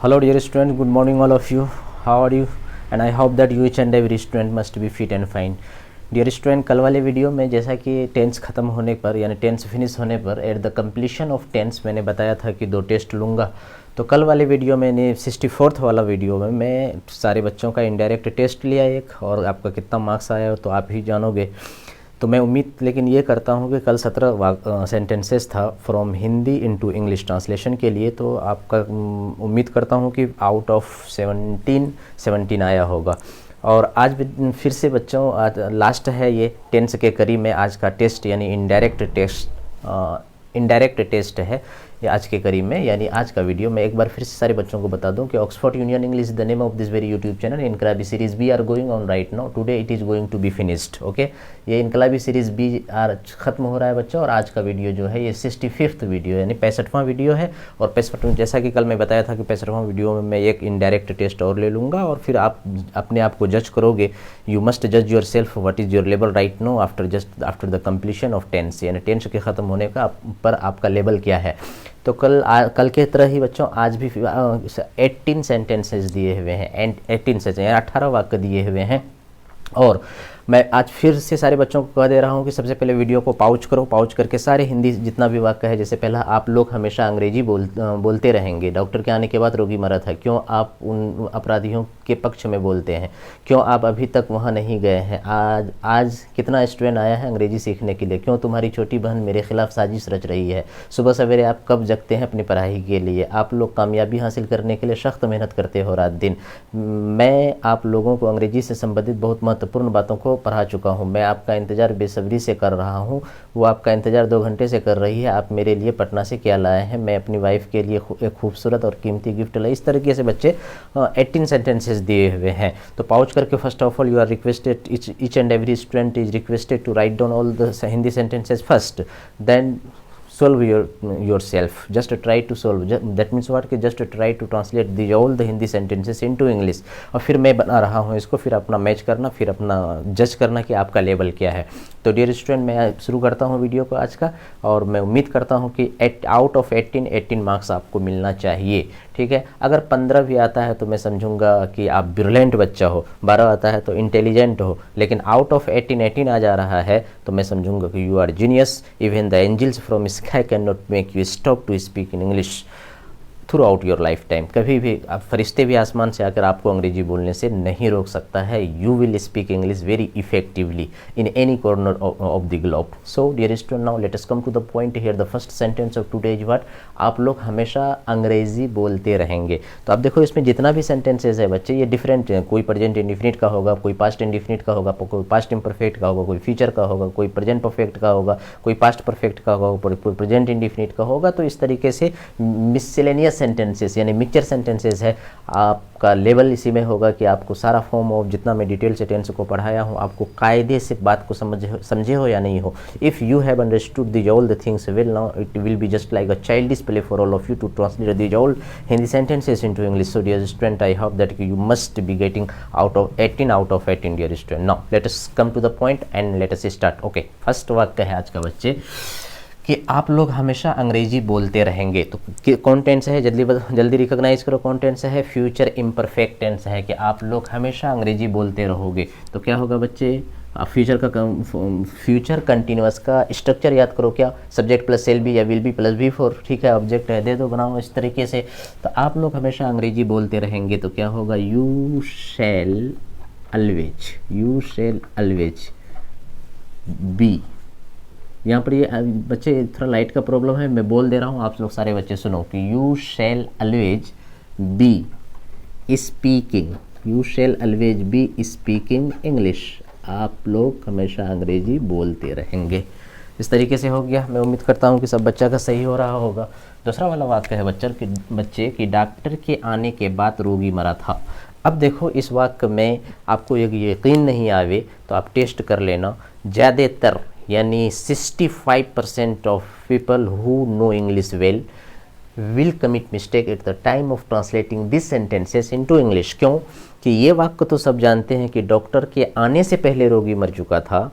Hello dear student, good morning all of you. How are you? And I hope that you each and every student must be fit and fine. Dear student, कल वाले video में जैसा कि tense ख़त्म होने पर यानी tense finish होने पर at the completion of tense मैंने बताया था कि 2 टेस्ट लूँगा। तो कल वाले वीडियो मैंने 64th वाला वीडियो में मैं सारे बच्चों का इनडायरेक्ट टेस्ट लिया एक, और आपका कितना मार्क्स आया हो तो आप ही जानोगे। तो मैं उम्मीद लेकिन ये करता हूँ कि कल 17 सेंटेंसेस था from Hindi into English translation के लिए, तो आपका उम्मीद करता हूँ कि आउट ऑफ 17 आया होगा। और आज भी फिर से बच्चों आज लास्ट है ये टेंस के करीब में आज का टेस्ट यानी इनडायरेक्ट टेस्ट है ये आज के करीब में, यानी आज का वीडियो मैं एक बार फिर से सारे बच्चों को बता दूं कि Oxford Union English the name of this very YouTube channel. इनकलाबी series be are going on right now, today it is going to be finished. Okay, ये इनकलाबी सीरीज बी आर ख़त्म हो रहा है बच्चों, और आज का वीडियो जो है ये 65th वीडियो यानी 65वां वीडियो है। और 65 जैसा कि कल मैं बताया था कि 65वां वीडियो में मैं एक इनडायरेक्ट टेस्ट और ले लूँगा, और फिर आप अपने आप को जज करोगे। यू मस्ट जज yourself what is your level right no after the completion of tense, यानी टेंस के ख़त्म होने का पर आपका लेवल क्या है। तो कल के तरह ही बच्चों आज भी 18 सेंटेंसेस दिए हुए हैं, एंड 18 से 18 वाक्य दिए हुए हैं। और मैं आज फिर से सारे बच्चों को कह दे रहा हूँ कि सबसे पहले वीडियो को पाउच करो, पाउच करके सारे हिंदी जितना भी वाक्य है, जैसे पहला आप लोग हमेशा अंग्रेजी बोलते रहेंगे, डॉक्टर के आने के बाद रोगी मरा था, क्यों आप उन अपराधियों के पक्ष में बोलते हैं, क्यों आप अभी तक वहाँ नहीं गए हैं, आज कितना स्टूडेंट आया है अंग्रेजी सीखने के लिए, क्यों तुम्हारी छोटी बहन मेरे खिलाफ साजिश रच रही है, सुबह सवेरे आप कब जगते हैं अपनी पढ़ाई के लिए, आप लोग कामयाबी हासिल करने के लिए सख्त मेहनत करते हो रात दिन। मैं आप लोगों को अंग्रेजी से संबंधित बहुत महत्वपूर्ण बातों को पढ़ा चुका हूँ, मैं आपका इंतज़ार बेसब्री से कर रहा हूँ, वो आपका इंतज़ार 2 घंटे से कर रही है, आप मेरे लिए पटना से क्या लाए हैं, मैं अपनी वाइफ के लिए एक खूबसूरत और कीमती गिफ्ट लाई। इस तरीके से बच्चे 18 सेंटेंसेस दिए हुए हैं। तो पाउच करके first of all you are requested, each and every student is requested to write down all the Hindi sentences first, then solve yourself, just try to solve, that means what कि just try to translate all the Hindi sentences into English। और फिर मैं बना रहा हूँ इसको, फिर अपना मैच करना, फिर अपना जज करना कि आपका लेवल क्या है। तो डियर स्टूडेंट, मैं शुरू करता हूँ वीडियो को आज का, और मैं उम्मीद करता हूँ कि आउट ऑफ 18 मार्क्स आपको मिलना चाहिए। ठीक है, अगर 15 भी आता है तो मैं समझूंगा कि आप ब्रिलियंट बच्चा हो, 12 आता है तो इंटेलिजेंट हो, लेकिन आउट ऑफ 18 आ जा रहा है तो मैं समझूंगा कि you are genius. Even the angels from sky can not make you stop to speak in English throughout your life time. कभी भी आप फरिश्ते भी आसमान से आकर आपको अंग्रेजी बोलने से नहीं रोक सकता है। You will speak English very effectively in any corner of the globe. So dear student, now let us come to the point here. The first sentence of today is what, आप लोग हमेशा अंग्रेजी बोलते रहेंगे। तो आप देखो इसमें जितना भी सेंटेंसेस है बच्चे ये डिफरेंट है, कोई प्रेजेंट इंडिफिनिट का होगा, कोई पास्ट इंडिफिनिट का होगा, कोई पास्ट इम्परफेक्ट का होगा, कोई फ्यूचर का होगा, कोई प्रेजेंट परफेक्ट का होगा, कोई पास्ट परफेक्ट का होगा, कोई प्रेजेंट इंडिफिनिट का होगा। तो इस तरीके से मिसलेनियस सेंटेंसेस यानी मिक्सचर सेंटेंसेस है, आपका लेवल इसी में होगा कि आपको सारा फॉर्म ऑफ जितना मैं डिटेल से टेंस को पढ़ाया हूँ आपको कायदे से बात को समझे हो या नहीं हो। If you have understood the all the things well, now it will be just like a childish play for all of you to translate the all Hindi sentences into English. So dear student, I hope that you must be getting out of 18 dear student. Now let us come to the point and let us start. Okay, first वाक्य है आज का बच्चे कि आप लोग हमेशा अंग्रेजी बोलते रहेंगे। तो कौन टेंस है, जल्दी रिकॉग्नाइज करो कौन टेंस है, फ्यूचर इम्परफेक्ट टेंस है कि आप लोग हमेशा अंग्रेजी बोलते रहोगे। तो क्या होगा बच्चे, फ्यूचर कंटिन्यूअस का स्ट्रक्चर याद करो, क्या सब्जेक्ट प्लस एल बी या will be plus be for, ठीक है, ऑब्जेक्ट है, दे दो बनाओ इस तरीके से। तो आप लोग हमेशा अंग्रेजी बोलते रहेंगे तो क्या होगा, यू शैल ऑलवेज बी। यहाँ पर ये बच्चे थोड़ा लाइट का प्रॉब्लम है, मैं बोल दे रहा हूँ, आप लोग सारे बच्चे सुनो कि you shall always be speaking English. आप लोग हमेशा अंग्रेजी बोलते रहेंगे। इस तरीके से हो गया। मैं उम्मीद करता हूँ कि सब बच्चा का सही हो रहा होगा। दूसरा वाला वाक्य है बच्चे कि डॉक्टर के आने के बाद रोगी मरा था। अब देखो इस वाक्य में आपको यकीन नहीं आवे तो आप टेस्ट कर लेना। ज़्यादातर यानी 65% of people who know English well will commit mistake at the time of translating this sentences into English. क्यों कि ये वाक्य तो सब जानते हैं कि डॉक्टर के आने से पहले रोगी मर चुका था,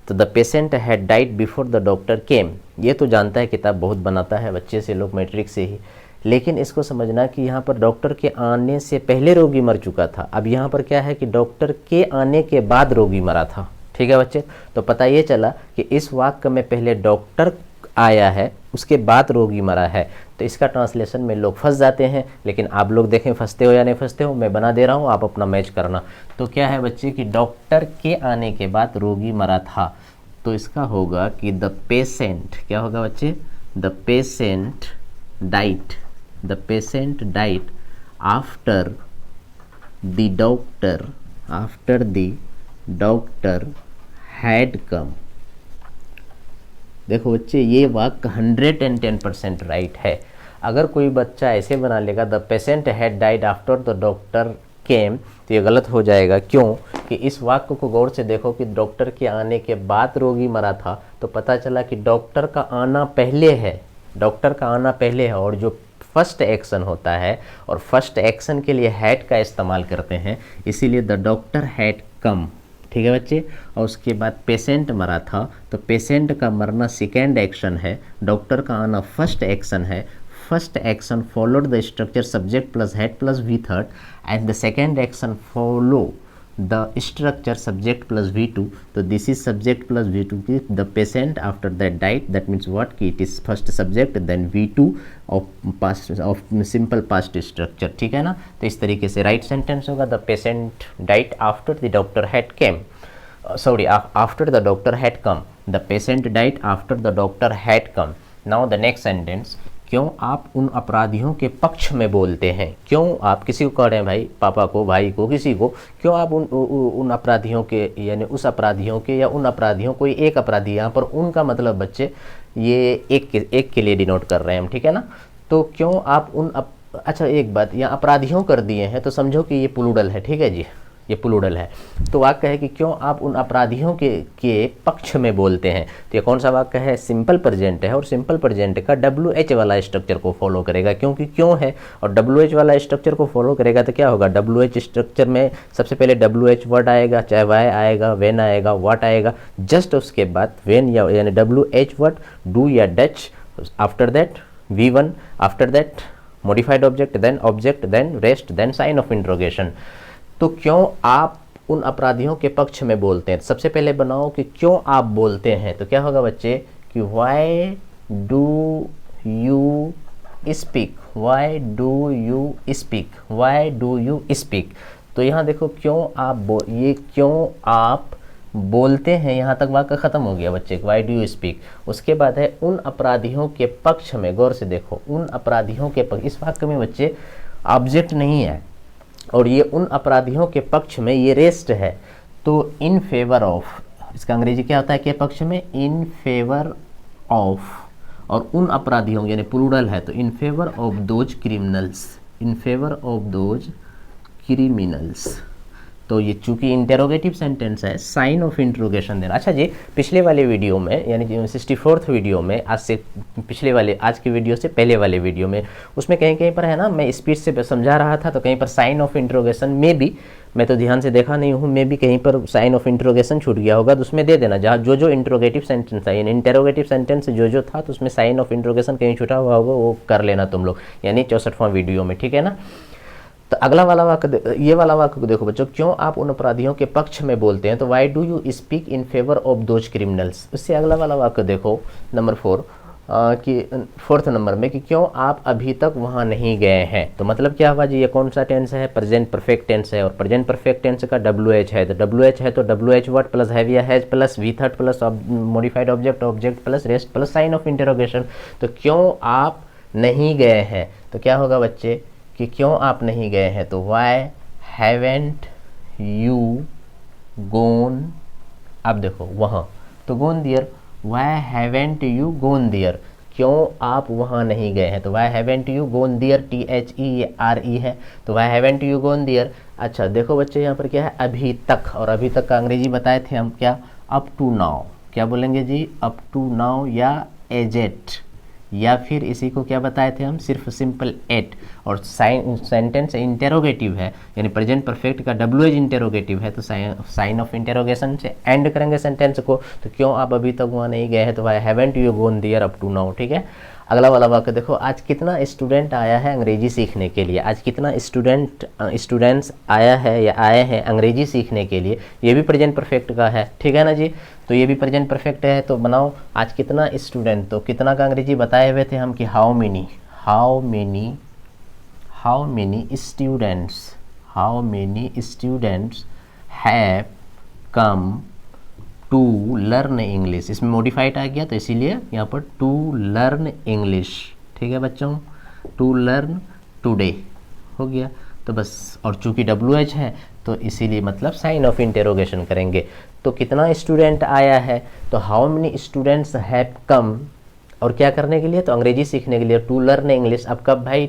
तो the patient had died before the doctor केम। ये तो जानता है, किताब बहुत बनाता है बच्चे से लोग मैट्रिक से ही, लेकिन इसको समझना कि यहाँ पर डॉक्टर के आने से पहले रोगी मर चुका था। अब यहाँ पर क्या है कि डॉक्टर के आने के बाद रोगी मरा था। ठीक है बच्चे, तो पता ये चला कि इस वाक्य में पहले डॉक्टर आया है, उसके बाद रोगी मरा है। तो इसका ट्रांसलेशन में लोग फंस जाते हैं, लेकिन आप लोग देखें फंसते हो या नहीं फंसते हो, मैं बना दे रहा हूँ, आप अपना मैच करना। तो क्या है बच्चे कि डॉक्टर के आने के बाद रोगी मरा था, तो इसका होगा कि द पेशेंट, क्या होगा बच्चे, the patient diet, the patient died after the doctor, after the doctor had come. देखो बच्चे, ये वाक्य 110% राइट है। अगर कोई बच्चा ऐसे बना लेगा the patient had died after the doctor केम, तो ये गलत हो जाएगा। क्यों कि इस वाक्य को गौर से देखो कि डॉक्टर के आने के बाद रोगी मरा था, तो पता चला कि डॉक्टर का आना पहले है, डॉक्टर का आना पहले है, और जो फर्स्ट एक्शन होता है और फर्स्ट एक्शन के लिए हैड का इस्तेमाल करते हैं, इसीलिए द डॉक्टर हैड कम। ठीक है बच्चे, और उसके बाद पेशेंट मरा था, तो पेशेंट का मरना सेकेंड एक्शन है, डॉक्टर का आना फर्स्ट एक्शन है। First action followed the structure subject plus had plus V third, and the second action follow the structure subject plus V2, तो this is subject plus V2 की the patient after that died, that means what कि it is first subject then V2 of past of simple past structure. ठीक है ना, तो इस तरीके से राइट सेंटेंस होगा the patient died after the doctor had came, sorry after the doctor had come, the patient died after the doctor had come. Now the next sentence, क्यों आप उन अपराधियों के पक्ष में बोलते हैं, क्यों आप किसी को कह रहे हैं भाई, पापा को, भाई को, किसी को, क्यों आप उन अपराधियों के, यानी उस अपराधियों के या उन अपराधियों, कोई एक अपराधी, यहाँ पर उनका मतलब बच्चे ये एक के लिए डिनोट कर रहे हैं हम। ठीक है ना, तो क्यों आप अच्छा एक बात, यहाँ अपराधियों कर दिए हैं तो समझो कि ये प्लूरल है। ठीक है जी, ये प्लूरल है, तो वाक्य है कि क्यों आप उन अपराधियों के पक्ष में बोलते हैं। तो ये कौन सा वाक्य है, सिंपल प्रेजेंट है, और सिंपल प्रेजेंट का WH वाला स्ट्रक्चर को फॉलो करेगा, क्योंकि क्यों है और WH वाला स्ट्रक्चर को फॉलो करेगा तो क्या होगा, WH स्ट्रक्चर में सबसे पहले WH वर्ड आएगा, चाहे वाई आएगा, वेन आएगा, व्हाट आएगा, जस्ट उसके बाद वेन यानी WH वर्ड, डू या does, after that V1, after that modified object, then rest, then sign of interrogation. तो क्यों आप उन अपराधियों के पक्ष में बोलते हैं, सबसे पहले बनाओ कि क्यों आप बोलते हैं, तो क्या होगा बच्चे कि why do you speak, why do you speak, why do you speak. तो यहाँ देखो क्यों आप ये क्यों आप बोलते हैं, यहाँ तक वाक्य खत्म हो गया बच्चे, वाई डू यू स्पीक। उसके बाद है उन अपराधियों के पक्ष में, गौर से देखो उन अपराधियों के पक्ष, इस वाक्य में बच्चे ऑब्जेक्ट नहीं है, और ये उन अपराधियों के पक्ष में, ये रेस्ट है, तो इन फेवर ऑफ, इसका अंग्रेजी क्या होता है के पक्ष में, इन फेवर ऑफ, और उन अपराधियों यानी प्लूरल है, तो in favour of those criminals, in favour of those criminals. तो ये चूंकि इंटेरोगेटिव सेंटेंस है, साइन ऑफ इंट्रोगेशन देना। अच्छा जी, पिछले वाले वीडियो में यानी 64th वीडियो में, आज से पिछले वाले, आज की वीडियो से पहले वाले वीडियो में, उसमें कहीं कहीं पर है ना, मैं स्पीड से समझा रहा था, तो कहीं पर साइन ऑफ इंट्रोगेशन में भी, मैं तो ध्यान से देखा नहीं हूँ, मैं भी कहीं पर साइन ऑफ इंट्रोगेशन छूट गया होगा, तो उसमें दे देना, जहाँ जो इंट्रोगेटिव सेंटेंस था, यानी इंटेरोगेटिव सेंटेंस जो था, तो उसमें साइन ऑफ इंट्रोगेशन कहीं छूटा हुआ होगा, वो कर लेना तुम लोग, यानी 64वां वीडियो में। ठीक है ना, तो अगला वाला वाक्य, ये वाला वाक्य को देखो बच्चों, क्यों आप उन अपराधियों के पक्ष में बोलते हैं, तो why do you speak in favour of those criminals. उससे अगला वाला वाक्य देखो नंबर 4 कि 4th नंबर में, कि क्यों आप अभी तक वहाँ नहीं गए हैं। तो मतलब क्या हुआ जी, ये कौन सा टेंस है, प्रेजेंट परफेक्ट टेंस है, और प्रेजेंट परफेक्ट टेंस का WH है, तो WH है तो WH वर्ड प्लस हैव या has plus V third plus modified object plus rest plus sign of interrogation. तो क्यों आप नहीं गए हैं, तो क्या होगा बच्चे कि क्यों आप नहीं गए हैं, तो वाई हैवेंट यू गोन, अब देखो वहाँ, तो gone there, why haven't you gone there, क्यों आप वहाँ नहीं गए हैं, तो why haven't you gone there, THE है, तो why haven't you gone there. अच्छा देखो बच्चे, यहाँ पर क्या है, अभी तक, और अभी तक का अंग्रेजी बताए थे हम क्या, अप टू नाउ, क्या बोलेंगे जी, अप टू नाउ या एजेट, या फिर इसी को क्या बताए थे हम, सिर्फ सिंपल एट। और सेंटेंस इंटेरोगेटिव है, यानी प्रेजेंट परफेक्ट का WH इंटेरोगेटिव है, तो साइन ऑफ इंटेरोगेशन से एंड करेंगे सेंटेंस को। तो क्यों आप अभी तक वहाँ नहीं गए हैं, तो why haven't you gone there up to now. ठीक है, अगला वाला वाक्य देखो, आज कितना स्टूडेंट आया है अंग्रेजी सीखने के लिए। आज कितना स्टूडेंट्स आया है या आए हैं अंग्रेजी सीखने के लिए, ये भी प्रेजेंट परफेक्ट का है, ठीक है ना जी। तो ये भी प्रेजेंट परफेक्ट है, तो बनाओ आज कितना स्टूडेंट, तो कितना का अंग्रेजी बताए हुए थे हम कि how many students have come to learn English. इसमें मॉडिफाइड आ गया तो इसीलिए यहाँ पर टू लर्न इंग्लिश, ठीक है बच्चों, टू लर्न टुडे हो गया। तो बस, और चूंकि WH है तो इसीलिए मतलब साइन ऑफ इंटेरोगेशन करेंगे। तो कितना स्टूडेंट आया है, तो हाउ मेनी स्टूडेंट्स हैव कम, और क्या करने के लिए, तो अंग्रेजी सीखने के लिए, टू लर्न इंग्लिश। अब कब भाई,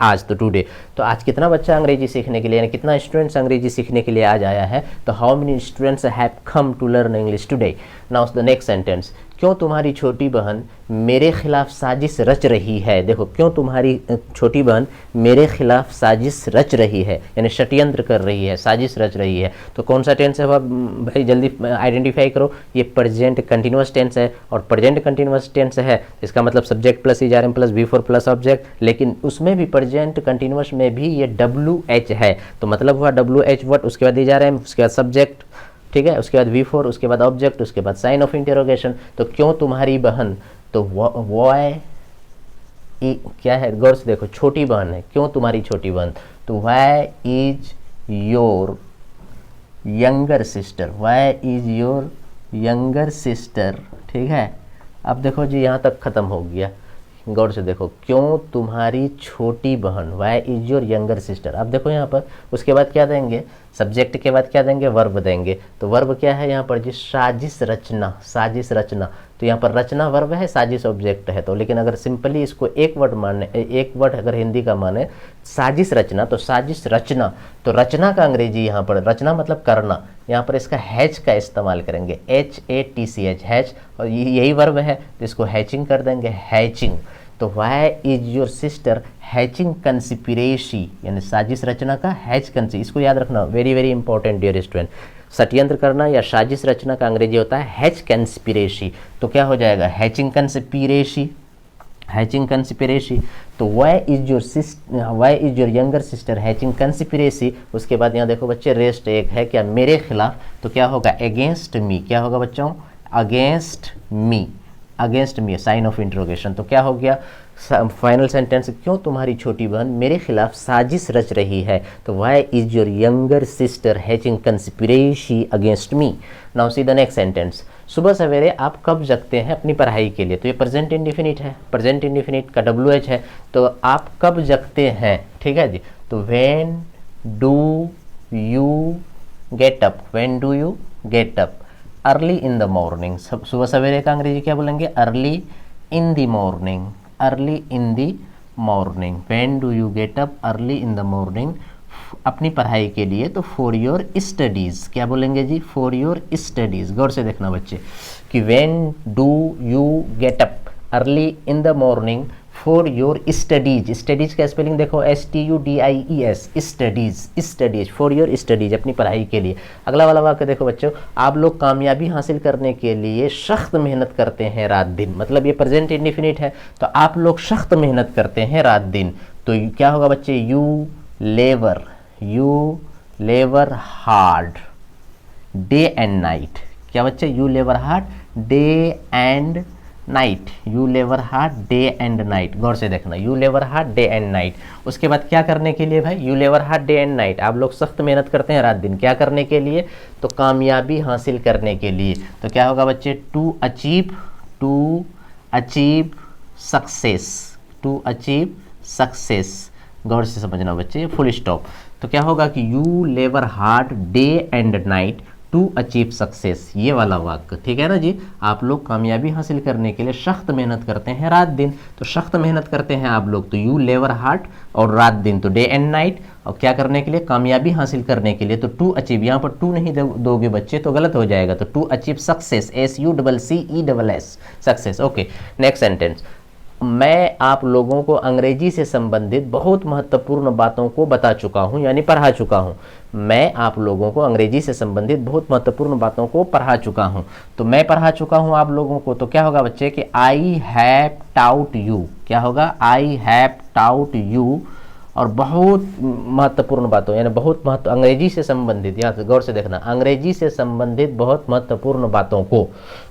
आज, तो टुडे। तो आज कितना बच्चा अंग्रेजी सीखने के लिए, यानी कितना स्टूडेंट्स अंग्रेजी सीखने के लिए आज आया है, तो how many students have come to learn English today. Now the next sentence, क्यों तुम्हारी छोटी बहन मेरे खिलाफ साजिश रच रही है। देखो, क्यों तुम्हारी छोटी बहन मेरे खिलाफ साजिश रच रही है, यानी षड्यंत्र कर रही है, साजिश रच रही है। तो कौन सा टेंस है भाई, जल्दी आइडेंटिफाई करो। ये प्रेजेंट कंटिन्यूअस टेंस है, और प्रेजेंट कंटिन्यूअस टेंस है इसका मतलब subject plus ERM plus V4 plus object, लेकिन उसमें भी प्रेजेंट कंटिन्यूअस में भी ये WH है, तो मतलब हुआ WH वर्ड, उसके बाद ईआरएम, उसके बाद सब्जेक्ट, ठीक है, उसके बाद V4, उसके बाद ऑब्जेक्ट, उसके बाद साइन ऑफ इंटेरोगेशन। तो क्यों तुम्हारी बहन, तो वाई क्या है, गौर से देखो, छोटी बहन है, क्यों तुम्हारी छोटी बहन, तो why is your younger sister, why is your younger sister, ठीक है। अब देखो जी, यहाँ तक खत्म हो गया, गौर से देखो, क्यों तुम्हारी छोटी बहन, why is your younger sister. अब देखो यहाँ पर उसके बाद क्या देंगे, सब्जेक्ट के बाद क्या देंगे, वर्ब देंगे। तो वर्ब क्या है यहाँ पर जी, साजिश रचना, साजिश रचना। तो यहाँ पर रचना वर्ब है, साजिश ऑब्जेक्ट है। तो लेकिन अगर सिंपली इसको एक वर्ड माने, एक वर्ड अगर हिंदी का माने साजिश रचना, तो साजिश रचना, तो रचना का अंग्रेजी यहाँ पर, रचना मतलब करना, यहाँ पर इसका हैच का इस्तेमाल करेंगे, HATCH, हैच, और यही वर्ब है तो इसको हैचिंग कर देंगे, हैचिंग। तो why is your sister hatching conspiracy, यानी साजिश रचना का हैच कंसी, इसको याद रखना, very very important dear student. षड्यंत्र करना या साजिश रचना का अंग्रेजी होता है हैच कंस्पिरेसी। तो क्या हो जाएगा, हैचिंग कंस्पिरेसी, हैचिंग कंस्पिरेसी। तो why is your younger sister hatching conspiracy. उसके बाद यहाँ देखो बच्चे, रेस्ट एक है क्या, मेरे खिलाफ, तो क्या होगा, अगेंस्ट मी, क्या होगा बच्चों, against me, against me, sign of interrogation. तो क्या हो गया, फाइनल सेंटेंस, क्यों तुम्हारी छोटी बहन मेरे खिलाफ साजिश रच रही है, तो why is your younger sister hatching conspiracy against me. Now see the next sentence, सुबह सवेरे आप कब जगते हैं अपनी पढ़ाई के लिए। तो ये प्रेजेंट इंडिफिनिट है, प्रेजेंट इंडिफिनिट का WH है, तो आप कब जगते हैं, ठीक है जी। तो when do you get up, when do you get up, early in the morning. सुबह सवेरे का अंग्रेजी क्या बोलेंगे, early in the morning, early in the morning. When do you get up, early in the morning, अपनी पढ़ाई के लिए। तो फॉर योर स्टडीज़, क्या बोलेंगे जी, फॉर योर स्टडीज़। गौर से देखना बच्चे कि when do you get up early in the morning for your studies. Studies का स्पेलिंग देखो, STUDIES, studies, studies, for your studies, अपनी पढ़ाई के लिए। अगला वाला वाक्य देखो बच्चों, आप लोग कामयाबी हासिल करने के लिए सख्त मेहनत करते हैं रात दिन। मतलब ये प्रेजेंट इंडिफिनिट है, तो आप लोग सख्त मेहनत करते हैं रात दिन। तो क्या होगा बच्चे, यू लेवर हार्ड डे एंड नाइट। क्या बच्चे, यू लेवर hard day and night, you लेवर हार्ड डे एंड नाइट। गौर से देखना, यू लेवर हार्ड डे एंड नाइट। उसके बाद क्या करने के लिए भाई, यू लेवर हार्ड डे एंड नाइट, आप लोग सख्त मेहनत करते हैं रात दिन। क्या करने के लिए, तो कामयाबी हासिल करने के लिए। तो क्या होगा बच्चे, to achieve success, to achieve success. गौर से समझना बच्चे, फुल स्टॉप। तो क्या होगा कि यू लेवर hard day and night to achieve success, ये वाला वाक्य, ठीक है ना जी। आप लोग कामयाबी हासिल करने के लिए सख्त मेहनत करते हैं रात दिन। तो सख्त मेहनत करते हैं आप लोग, तो यू लेवर हार्ड, और रात दिन तो डे एंड नाइट। और क्या करने के लिए, कामयाबी हासिल करने के लिए। तो टू अचीव, यहाँ पर टू नहीं दोगे बच्चे तो गलत हो जाएगा। तो to achieve success, SUCCESS, success. Okay, next sentence, मैं आप लोगों को अंग्रेजी से संबंधित बहुत महत्वपूर्ण बातों को बता चुका हूं, यानी पढ़ा चुका हूं। मैं आप लोगों को अंग्रेजी से संबंधित बहुत महत्वपूर्ण बातों को पढ़ा चुका हूं। तो मैं पढ़ा चुका हूं आप लोगों को, तो क्या होगा बच्चे कि आई हैव टाउट यू। क्या होगा? आई हैव टाउट यू। और बहुत महत्वपूर्ण बातों, यानी बहुत महत्व, अंग्रेजी से संबंधित, यहाँ से गौर से देखना, अंग्रेजी से संबंधित बहुत महत्वपूर्ण बातों को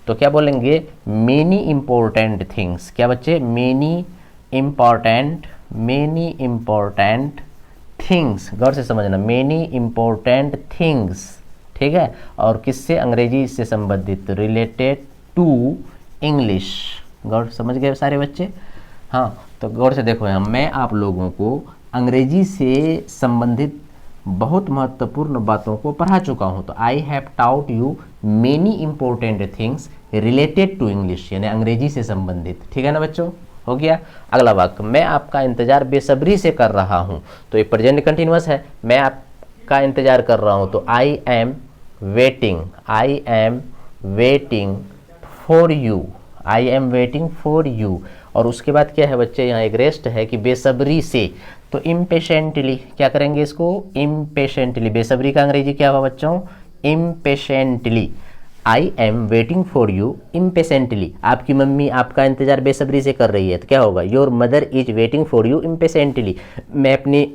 तो क्या बोलेंगे? Many important things. क्या बच्चे? Many important things. गौर से समझना, मेनी इंपॉर्टेंट थिंग्स, ठीक है। और किससे? अंग्रेजी से संबंधित, रिलेटेड टू इंग्लिश। गौर समझ गए सारे बच्चे? हाँ, तो गौर से देखो यहाँ, मैं आप लोगों को अंग्रेजी से संबंधित बहुत महत्वपूर्ण बातों को पढ़ा चुका हूँ। तो I have taught you many important things related to English, यानी अंग्रेजी से संबंधित। ठीक है ना बच्चों? हो गया। अगला वाक्य, मैं आपका इंतजार बेसब्री से कर रहा हूँ। तो ये प्रेजेंट कंटिन्यूअस है, मैं आपका इंतजार कर रहा हूँ। तो I am waiting for you, I am waiting for you. और उसके बाद क्या है बच्चे? यहाँ एक रेस्ट है कि बेसब्री से, तो इम्पेशेंटली। क्या करेंगे इसको? इम्पेशेंटली। बेसब्री का अंग्रेजी क्या हुआ बच्चों? Impatiently. I am waiting for you impatiently. आपकी मम्मी आपका इंतजार बेसब्री से कर रही है, तो क्या होगा? Your mother is waiting for you impatiently. मैं अपनी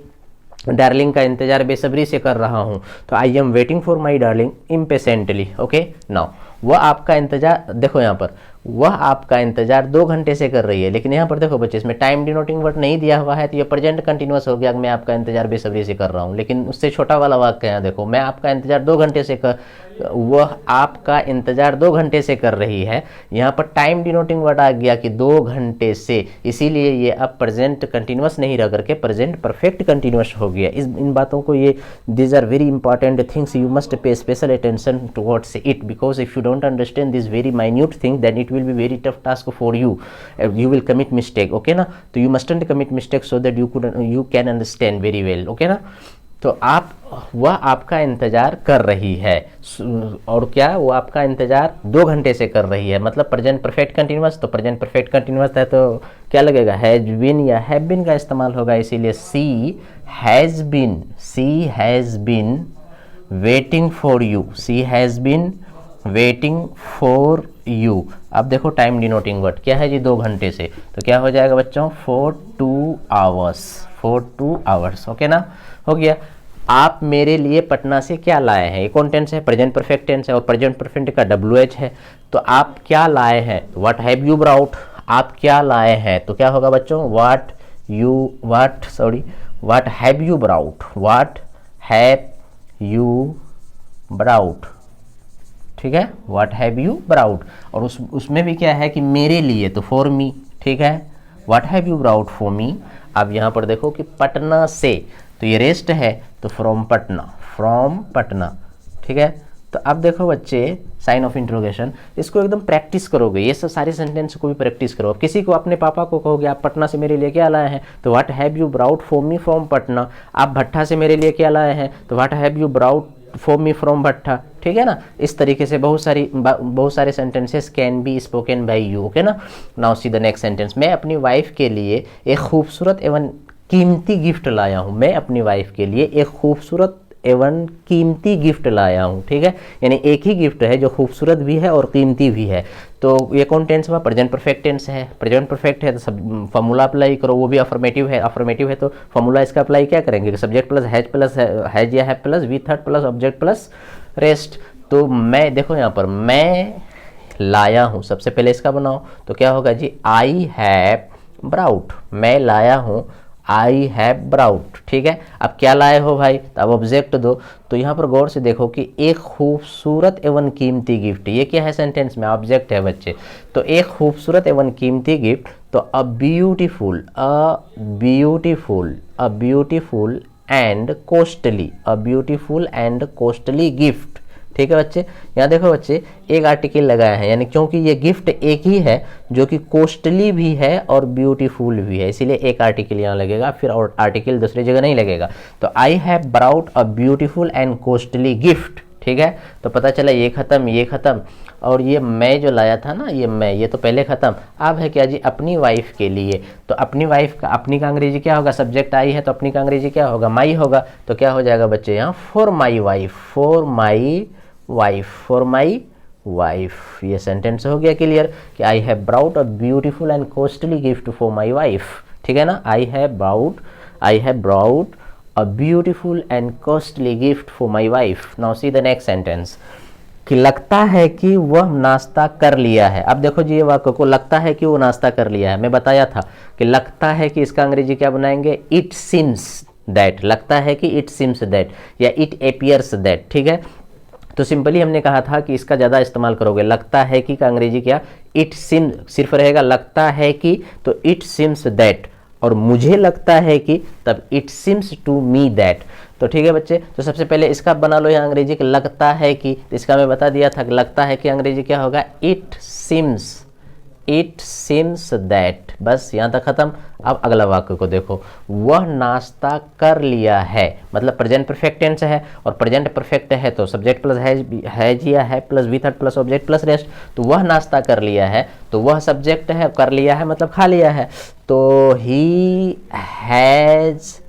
डार्लिंग का इंतजार बेसब्री से कर रहा हूँ, तो I am waiting for my darling impatiently. Okay, now वह आपका इंतजार, देखो यहाँ पर, वह आपका इंतजार 2 घंटे से कर रही है। लेकिन यहाँ पर देखो बच्चे, इसमें टाइम डिनोटिंग वर्ड नहीं दिया हुआ है, तो ये प्रेजेंट कंटिन्यूअस हो गया, मैं आपका इंतजार बेसब्री से कर रहा हूँ। लेकिन उससे छोटा वाला वाक्य यहाँ देखो, मैं आपका इंतजार 2 घंटे से कर, वह आपका इंतजार 2 घंटे से कर रही है। यहाँ पर टाइम डिनोटिंग वर्ड आ गया कि 2 घंटे से, इसीलिए ये अब प्रेजेंट कंटिन्यूअस नहीं रह करके प्रेजेंट परफेक्ट कंटिन्यूअस हो गया। इन बातों को, ये these are very important things, you must pay special attention towards it, because if you don't understand this very minute thing, then it will be very tough task for you. You will commit mistake, okay ना? तो you mustn't commit mistake so that you can understand very well, okay ना? तो वह आपका इंतजार कर रही है, और क्या? वो आपका इंतजार 2 घंटे से कर रही है, मतलब प्रेजेंट परफेक्ट कंटिन्यूअस। तो प्रेजेंट परफेक्ट कंटिन्यूअस है तो क्या लगेगा? हैज बीन या हैव बीन का इस्तेमाल होगा, इसीलिए she has been waiting for you, she has been waiting for you. अब देखो टाइम डिनोटिंग वर्ड क्या है जी? 2 घंटे से, तो क्या हो जाएगा बच्चों? For 2 hours. ओके ना? हो गया। आप मेरे लिए पटना से क्या लाए हैं? ये कौन टेंस है? प्रेजेंट परफेक्ट टेंस है, और प्रेजेंट परफेक्ट का WH है। तो आप क्या लाए हैं? What have you brought. आप क्या लाए हैं? तो क्या होगा बच्चों? What have you brought. ठीक है, व्हाट हैव यू ब्राउट। और उसमें भी क्या है कि मेरे लिए, तो फॉर मी। ठीक है, what have you brought for मी। अब यहाँ पर देखो कि पटना से, तो ये रेस्ट है, तो फ्रॉम पटना। ठीक है, तो अब देखो बच्चे, साइन ऑफ इंट्रोगेशन, इसको एकदम प्रैक्टिस करोगे, ये सब सारे सेंटेंस को भी प्रैक्टिस करो। किसी को, अपने पापा को कहोगे आप पटना से मेरे लिए क्या लाए हैं, तो what have you brought for me from Patna. आप भट्ठा से मेरे लिए क्या लाए हैं, तो what have you brought for me from भट्ठा। ठीक है ना? इस तरीके से बहुत सारे sentences can be spoken by you. Okay ना? Now see the next sentence. मैं अपनी वाइफ के लिए एक खूबसूरत एवं कीमती गिफ्ट लाया हूँ। मैं अपनी वाइफ के लिए एक खूबसूरत एवं कीमती गिफ्ट लाया हूँ। ठीक है, यानी एक ही गिफ्ट है जो खूबसूरत भी है और कीमती भी है। तो ये कौन टेंस हुआ? प्रेजेंट परफेक्ट टेंस है। प्रेजेंट परफेक्ट है तो सब फॉर्मूला अप्लाई करो, वो भी अफर्मेटिव है तो फॉर्मूला इसका अप्लाई क्या करेंगे? सब्जेक्ट प्लस हैज या have plus V third plus object plus rest. तो मैं, देखो यहाँ पर मैं लाया हूँ, सबसे पहले इसका बनाओ, तो क्या होगा जी? I have brought. मैं लाया हूँ, आई हैव ब्राउट। ठीक है, अब क्या लाए हो भाई? तो अब ऑब्जेक्ट दो। तो यहाँ पर गौर से देखो कि एक खूबसूरत एवं कीमती गिफ्ट, ये क्या है सेंटेंस में? ऑब्जेक्ट है बच्चे। तो एक खूबसूरत एवं कीमती गिफ्ट, तो a beautiful and costly gift. ठीक है बच्चे, यहाँ देखो बच्चे, एक आर्टिकल लगाया है, यानी क्योंकि ये गिफ्ट एक ही है जो कि कॉस्टली भी है और ब्यूटीफुल भी है, इसीलिए एक आर्टिकल यहाँ लगेगा, फिर और आर्टिकल दूसरी जगह नहीं लगेगा। तो I have brought a beautiful and costly gift. ठीक है। तो पता चला ये ख़त्म, ये ख़त्म, और ये मैं जो लाया था ना, ये मैं, ये तो पहले ख़त्म। अब है क्या जी, अपनी वाइफ के लिए। तो अपनी वाइफ का, अपनी का अंग्रेजी क्या होगा, सब्जेक्ट आई है तो अपनी का अंग्रेजी क्या होगा, माई होगा। तो क्या हो जाएगा बच्चे यहाँ, for my wife, for my wife, for my wife. ये सेंटेंस हो गया क्लियर कि I have brought a beautiful and costly gift for my wife, ठीक है ना। I have brought a beautiful and costly gift for my wife. Now see the next sentence कि लगता है कि वह नाश्ता कर लिया है। अब देखो जी ये वाक्य को, लगता है कि वो नाश्ता कर लिया है। मैं बताया था कि लगता है कि इसका अंग्रेजी क्या बनाएंगे, इट सीम्स दैट। लगता है कि इट सीम्स दैट या इट एपियर्स दैट, ठीक है। तो सिंपली हमने कहा था कि इसका ज़्यादा इस्तेमाल करोगे, लगता है कि का अंग्रेजी क्या, इट सिम, सिर्फ रहेगा लगता है कि, तो इट सिम्स दैट, और मुझे लगता है कि तब it seems to me that. तो ठीक है बच्चे, तो सबसे पहले इसका बना लो यहाँ अंग्रेजी कि लगता है कि, तो इसका मैं बता दिया था कि लगता है कि अंग्रेजी क्या होगा, इट सिम्स दैट। बस यहाँ तक खत्म। अब अगला वाक्य को देखो, वह नाश्ता कर लिया है, मतलब प्रेजेंट परफेक्ट टेंस है, और प्रेजेंट परफेक्ट है तो सब्जेक्ट प्लस है या है plus V third plus object plus rest. तो वह नाश्ता कर लिया है, तो वह सब्जेक्ट है, कर लिया है मतलब खा लिया है, तो ही हैज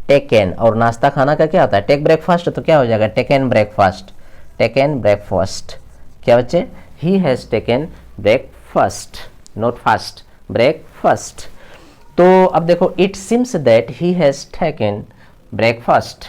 टेकन। और नाश्ता खाना का क्या होता है, टेक ब्रेकफास्ट, तो क्या हो जाएगा, टेकन ब्रेकफास्ट, टेकन ब्रेकफास्ट। क्या बच्चे, he has taken breakfast, not fast, breakfast. तो अब देखो, it seems that he has taken breakfast.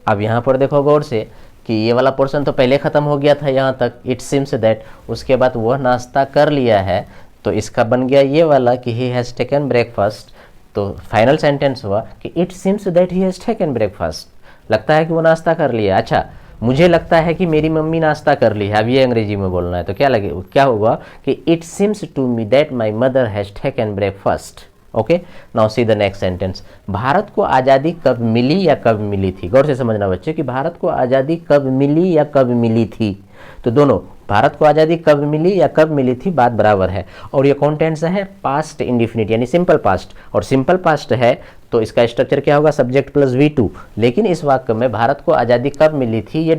अब यहाँ पर देखो गौर से कि ये वाला पोर्शन तो पहले ख़त्म हो गया था यहाँ तक, इट सिम्स दैट, उसके बाद वह नाश्ता कर लिया है, तो इसका बन गया ये वाला कि ही हैज़ टेकन ब्रेकफास्ट। तो फाइनल सेंटेंस हुआ कि it CIMS that he has taken breakfast, लगता है कि वो नाश्ता कर लिया। अच्छा, मुझे लगता है कि मेरी मम्मी नाश्ता कर ली है, अब ये अंग्रेजी में बोलना है, तो क्या होगा कि it seems to me that my mother has taken breakfast. Okay, now see the next sentence. Bharat को आज़ादी कब मिली या कब मिली थी, गौर से समझना बच्चे कि भारत को आज़ादी कब मिली या कब मिली थी। तो दोनों, भारत को आज़ादी कब मिली या कब मिली थी, बात बराबर है। और ये कौन टेंस है, पास्ट इंडिफिनिट यानी सिंपल पास्ट, और सिंपल पास्ट है तो इसका स्ट्रक्चर क्या होगा, सब्जेक्ट प्लस V2। लेकिन इस वाक्य में भारत को आज़ादी कब मिली थी, ये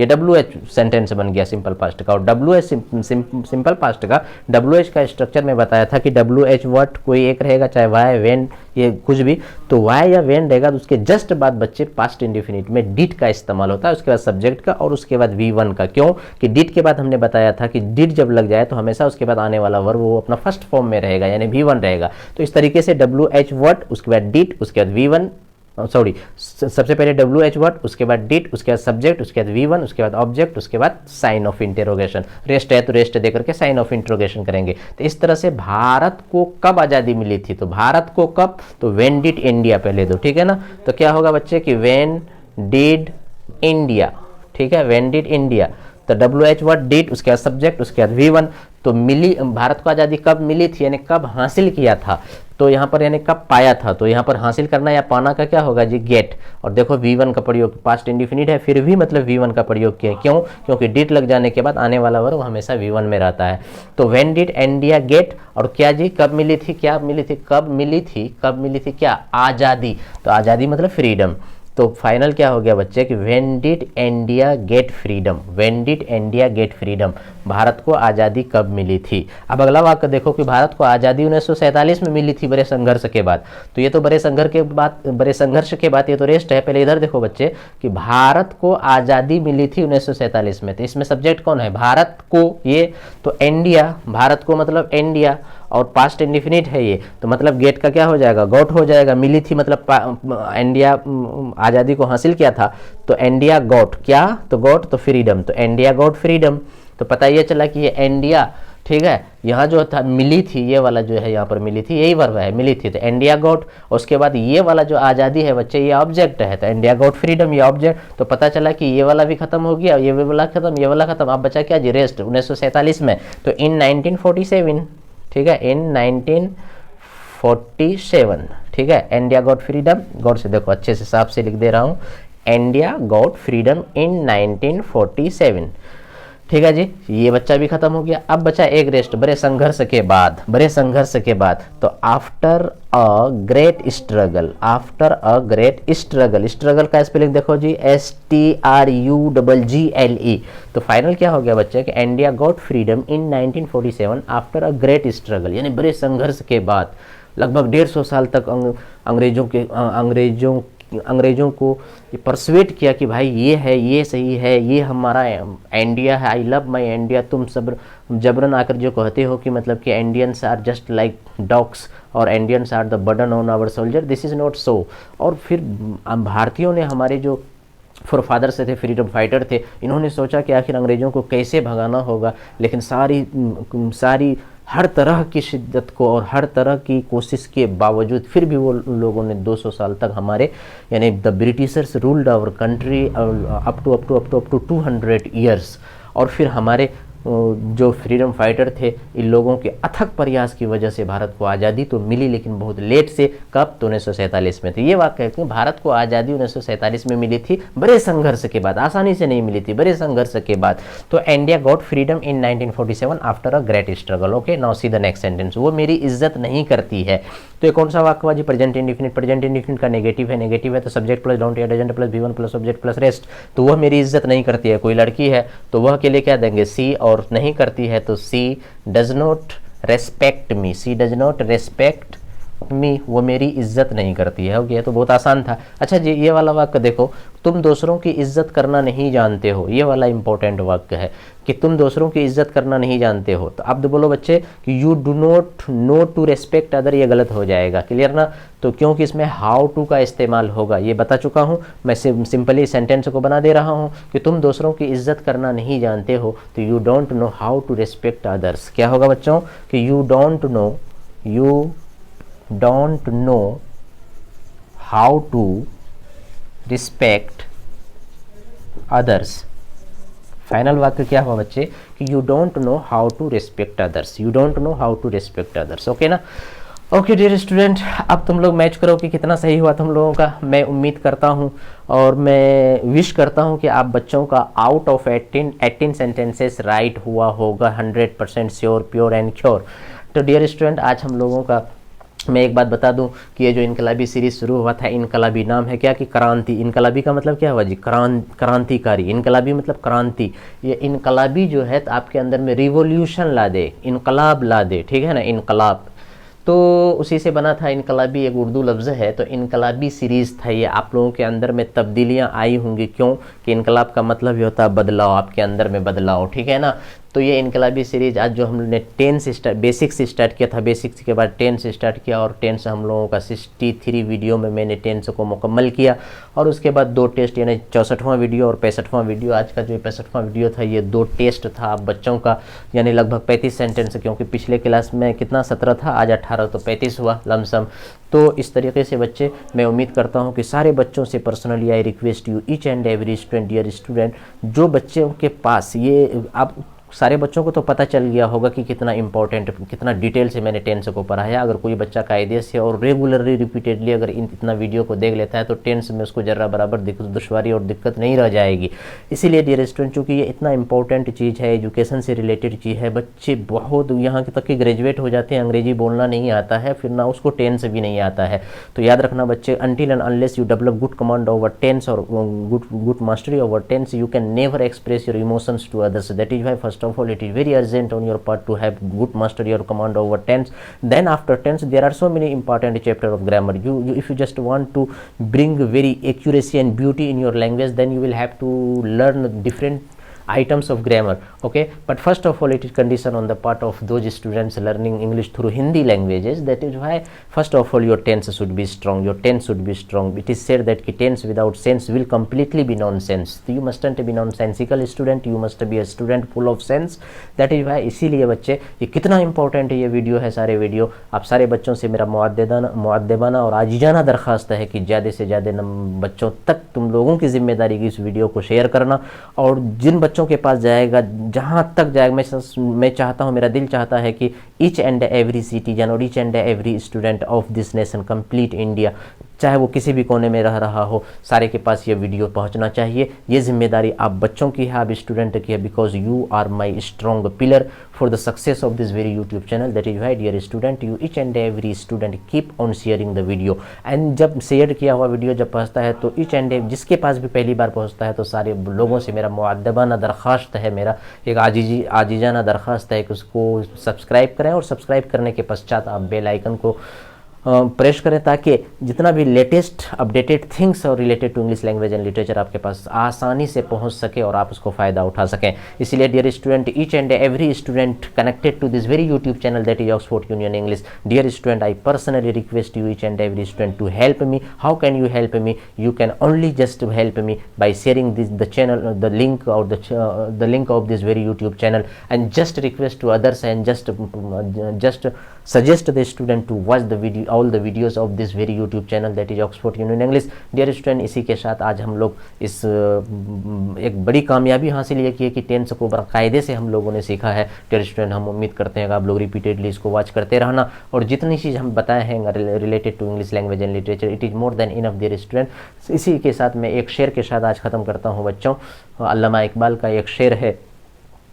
WH सेंटेंस बन गया सिंपल पास्ट का। और WH सिंपल पास्ट का WH का स्ट्रक्चर में बताया था कि WH वर्ड कोई एक रहेगा, चाहे वाई वेन ये कुछ भी, तो वाई या वेन रहेगा, तो उसके जस्ट बाद बच्चे पास्ट इंडिफिनिट में डिड का इस्तेमाल होता है, उसके बाद सब्जेक्ट का और उसके बाद V1 का। क्यों कि डिड के बाद हमने बताया था कि डिड जब लग जाए तो हमेशा उसके बाद आने वाला वर्ब वो अपना फर्स्ट फॉर्म में रहेगा यानी V1 रहेगा। तो इस तरीके से WH वर्ड, उसके बाद डिड, उसके बाद V1, सॉरी सबसे पहले WH वर्ड, उसके बाद डिड, उसके बाद सब्जेक्ट, उसके बाद V1, उसके बाद ऑब्जेक्ट, उसके बाद साइन ऑफ इंटरोगेशन। रेस्ट है तो रेस्ट देकर के साइन ऑफ इंटरोगेशन करेंगे। तो इस तरह से भारत को कब आज़ादी मिली थी, तो भारत को कब, तो व्हेन डिड इंडिया पहले दो, ठीक है ना। तो क्या होगा बच्चे कि व्हेन डिड इंडिया, ठीक है, व्हेन डिड इंडिया, तो WH वर्ड डिड, उसके बाद सब्जेक्ट, उसके बाद V1। तो मिली, भारत को आज़ादी कब मिली थी यानी कब हासिल किया था, तो यहाँ पर यानी कब पाया था, तो यहाँ पर हासिल करना या पाना का क्या होगा जी, गेट। और देखो V1 का प्रयोग, पास्ट इंडिफिनिट है फिर भी मतलब V1 का प्रयोग किया, क्यों, क्योंकि डिड लग जाने के बाद आने वाला वर्ब हमेशा V1 में रहता है। तो व्हेन डिड इंडिया गेट, और क्या जी, कब मिली थी, क्या मिली थी, कब मिली थी क्या, आज़ादी। तो आज़ादी मतलब फ्रीडम। तो फाइनल क्या हो गया बच्चे कि when did India get freedom, when did India get freedom, Bharat को आज़ादी कब मिली थी। अब अगला वाक्य देखो कि भारत को आज़ादी 1947 में मिली थी बड़े संघर्ष के बाद। तो ये तो बड़े संघर्ष के बाद ये तो रेस्ट है। पहले इधर देखो बच्चे कि भारत को आज़ादी मिली थी 1947 में, तो इसमें सब्जेक्ट कौन है, भारत को, ये तो इंडिया, भारत को मतलब इंडिया, और पास्ट इंडिफिनिट है ये, तो मतलब गेट का क्या हो जाएगा, गॉट हो जाएगा। मिली थी मतलब इंडिया आज़ादी को हासिल किया था, तो इंडिया गॉट क्या, तो गॉट तो फ्रीडम, तो इंडिया गॉट फ्रीडम। तो पता ये चला कि ये इंडिया, ठीक है, यहाँ जो था मिली थी, ये वाला जो है यहाँ पर मिली थी, यही वर्ब है, मिली थी, तो इंडिया गॉट। उसके बाद ये वाला जो आज़ादी है बच्चे, ये ऑब्जेक्ट है, तो इंडिया गॉट फ्रीडम, ये ऑब्जेक्ट। तो पता चला कि ये वाला भी खत्म हो गया, ये वाला खत्म, ये वाला खत्म। अब बचा क्या जी, रेस्ट 1947 में, तो इन 1947, ठीक है, इन 1947, ठीक है, इंडिया गॉट फ्रीडम। गौर से देखो, अच्छे से साफ से लिख दे रहा हूँ, इंडिया गॉट फ्रीडम इन 1947। ठीक है जी, ये बच्चा भी खत्म हो गया। अब बचा एक रेस्ट, बड़े संघर्ष के बाद, बड़े संघर्ष के बाद। तो after a great struggle, after a great struggle, struggle का स्पेलिंग देखो जी, STRUGGLE। तो फाइनल क्या हो गया बच्चे कि India got freedom in 1947 after a great struggle, यानी बड़े संघर्ष के बाद। लगभग 150 साल तक अंग्रेजों को ये परसुएट किया कि भाई ये है, ये सही है, ये हमारा इंडिया है, आई लव माई इंडिया। तुम सब जबरन आकर जो कहते हो कि मतलब कि Indians are just like dogs और Indians are the burden on our soldier, this is not so. और फिर भारतीयों ने, हमारे जो फोरफादर से थे, फ्रीडम फाइटर थे, इन्होंने सोचा कि आखिर अंग्रेज़ों को कैसे भगाना होगा। लेकिन सारी हर तरह की शिद्दत को और हर तरह की कोशिश के बावजूद फिर भी वो लोगों ने 200 साल तक हमारे, यानी the Britishers ruled our country up to 200 years. और फिर हमारे जो फ्रीडम फाइटर थे, इन लोगों के अथक प्रयास की वजह से भारत को आज़ादी तो मिली, लेकिन बहुत लेट से। कब? तो 1947 में थे। ये वाक्य है कि भारत को आज़ादी 1947 में मिली थी, बड़े संघर्ष के बाद, आसानी से नहीं मिली थी, बड़े संघर्ष के बाद। तो India got freedom in 1947 after a great struggle. Okay, now see the next sentence. वो मेरी इज्जत नहीं करती है। तो ये कौन सा वाक्य हुआ जी? Present indefinite. प्रेजेंट इंडिफिनिट का नेगेटिव है, नेगेटिव है तो सब्जेक्ट प्लस डोंट या doesn't plus V1 plus subject plus rest. तो वह मेरी इज्जत नहीं करती है। कोई लड़की है तो वह के लिए क्या देंगे? सी। और नहीं करती है तो she does not respect me, she does not respect me, वो मेरी इज्जत नहीं करती है। हो गया, तो बहुत आसान था। अच्छा जी, ये वाला वाक्य देखो, तुम दूसरों की इज्जत करना नहीं जानते हो। ये वाला इंपॉर्टेंट वाक्य है कि तुम दूसरों की इज्जत करना नहीं जानते हो। तो अब बोलो बच्चे कि you do not know to respect other, ये गलत हो जाएगा। क्लियर ना? तो क्योंकि इसमें हाउ टू का इस्तेमाल होगा, ये बता चुका हूँ मैं। सिंपली सेंटेंस को बना दे रहा हूँ कि तुम दूसरों की इज्जत करना नहीं जानते हो, तो you don't know how to respect others. क्या होगा बच्चों कि you don't know how to respect others. Final वाक्य क्या हुआ बच्चे कि you don't know how to respect others, you don't know how to respect others. Okay ना? ओके डियर स्टूडेंट, अब तुम लोग मैच करो कि कितना सही हुआ तुम लोगों का। मैं उम्मीद करता हूँ और मैं विश करता हूँ कि आप बच्चों का आउट ऑफ 18 सेंटेंसेस राइट हुआ होगा, 100% श्योर, प्योर एंड श्योर। तो डियर स्टूडेंट, आज हम लोगों का, मैं एक बात बता दूं कि ये जो इनकलाबी सीरीज शुरू हुआ था, इनकलाबी नाम है क्या कि क्रांति। इनकलाबी का मतलब क्या हुआ जी? क्रांतिकारी। इनकलाबी मतलब क्रांति। ये इनकलाबी जो है तो आपके अंदर में रिवोल्यूशन ला दे, इनकलाब ला दे, ठीक है ना? इनकलाब, तो उसी से बना था इनकलाबी, एक उर्दू लफ्ज़ है। तो इनकलाबी सीरीज़ था ये। आप लोगों के अंदर में तब्दीलियाँ आई होंगी। क्यों? कि इनकलाब का मतलब ही होता है बदलाव, आपके अंदर में बदलाव, ठीक है ना? तो ये इनकलाबी सीरीज आज जो हमने 10 से बेसिक से स्टार्ट किया था, बेसिक्स के बाद 10 से स्टार्ट किया और 10 से हम लोगों का 63 वीडियो में मैंने 10 को मुकम्मल किया। और उसके बाद 2 टेस्ट, यानी 64वां वीडियो और 65वां वीडियो। आज का जो 65वां वीडियो था ये 2 टेस्ट था आप बच्चों का, यानी लगभग 35 सेंटेंस, क्योंकि पिछले क्लास में कितना 17 था, आज 18, तो 35 हुआ लमसम। तो इस तरीके से बच्चे, मैं उम्मीद करता हूँ कि सारे बच्चों से personally I request you each and every student, dear student, जो बच्चों के पास ये, आप सारे बच्चों को तो पता चल गया होगा कि कितना इंपॉर्टेंट, कितना डिटेल से मैंने 10 को पढ़ाया। अगर कोई बच्चा कायदे से और रेगुलरली रिपीटेडली अगर इतना वीडियो को देख लेता है तो 10 में उसको जरा बराबर दुश्वारी और दिक्कत नहीं रह जाएगी। इसीलिए डियर स्टूडेंट, चूँकि ये इतना इंपॉर्टेंट चीज़ है, एजुकेशन से रिलेटेड चीज़ है, बच्चे बहुत यहाँ तक कि ग्रेजुएट हो जाते हैं, अंग्रेजी बोलना नहीं आता है, फिर ना उसको 10 भी नहीं आता है। तो याद रखना बच्चे, until and unless you develop good command over 10 और good mastery over 10, you can never express your emotions to others. That is why first of all it is very urgent on your part to have good mastery or command over tense. Then after tense there are so many important chapter of grammar. You if you just want to bring very accuracy and beauty in your language, then you will have to learn different items of grammar. Okay, but first of all it is condition on the part of those students learning English through Hindi languages. That is why first of all your tense should be strong, your tense should be strong. It is said that tense without sense will completely be nonsense. So you mustn't be nonsensical student, you must be a student full of sense. That is why, इसीलिए बच्चे ये कितना important है ये video है, सारे video आप सारे बच्चों से मेरा मुअद्दबाना और आजीजाना दरख्वास्त है कि ज़्यादा से ज़्यादा बच्चों तक तुम लोगों की जिम्मेदारी की इस वीडियो को शेयर करना। और जिन बच्चों बच्चों के पास जाएगा, जहाँ तक जाएगा। मैं चाहता हूँ, मेरा दिल चाहता है कि ईच एंड एवरी सिटीजन और each and every student of this nation, complete India, चाहे वो किसी भी कोने में रह रहा हो, सारे के पास ये वीडियो पहुंचना चाहिए। ये जिम्मेदारी आप बच्चों की है, आप स्टूडेंट की है, because you are my strong pillar for the success of this very YouTube channel. That is why dear student, you each and every student keep on sharing the video. And जब share किया हुआ video जब पहुँचता है तो each and जिसके पास भी पहली बार पहुँचता है तो सारे लोगों से मेरा मुअद्दबाना दरख्वास्त है, मेरा एक आजीजाना दरख्वास्त है कि उसको सब्सक्राइब करें, और सब्सक्राइब करने के पश्चात आप बेल आइकन को प्रेस करें, ताकि जितना भी लेटेस्ट अपडेटेड थिंग्स और related to English language and literature आपके पास आसानी से पहुंच सके और आप उसको फ़ायदा उठा सकें। इसलिए dear student, each and every student connected to this very YouTube channel that is Oxford Union English, dear student, I personally request you each and every student to help me. How can you help me? You can only just help me by sharing the channel, the link or the link of this very YouTube channel, and just request to others and just suggest the student to watch the video, all the videos of this very YouTube channel that is Oxford Union English। Dear student, इसी के साथ आज हम लोग इस एक बड़ी कामयाबी हासिल ये की है कि टेंस को बाकायदे से हम लोगों ने सीखा है। डियर स्टूडेंट, हम उम्मीद करते हैं कि आप लोग रिपीटेडली इसको वॉच करते रहना, और जितनी चीज़ हम बताए हैं related to English language and literature, it is more than enough dear student. इसी के साथ मैं एक शेर के साथ आज ख़त्म करता हूँ बच्चों। अल्लामा इकबाल का एक शेर है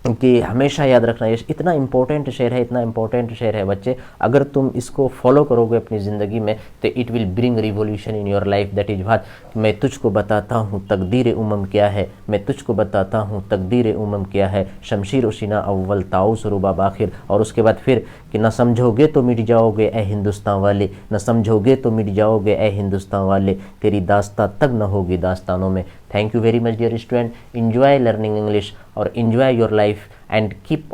कि हमेशा याद रखना, ये इतना इंपॉर्टेंट शेर है, इतना इंपॉर्टेंट शेर है बच्चे, अगर तुम इसको फॉलो करोगे अपनी ज़िंदगी में तो it will bring revolution in your life. That is what, मैं तुझको बताता हूँ तकदीर उमम क्या है, मैं तुझको बताता हूँ तकदीर उमम क्या है, शमशीर उसीना अव्वल ताउस रुबाब आखिर। और उसके बाद फिर कि न समझोगे तो मिट जाओगे ए हिंदुस्तान वाले, न समझोगे तो मिट जाओगे ए हिंदुस्तान वाले, तेरी दास्तां तक न होगी दास्तानों में। Thank you very much dear student, enjoy learning English or enjoy your life and keep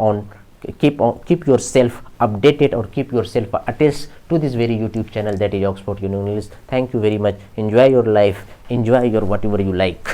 yourself updated or keep yourself attached to this very YouTube channel that is Oxford Union English। Thank you very much, enjoy your life, enjoy your whatever you like।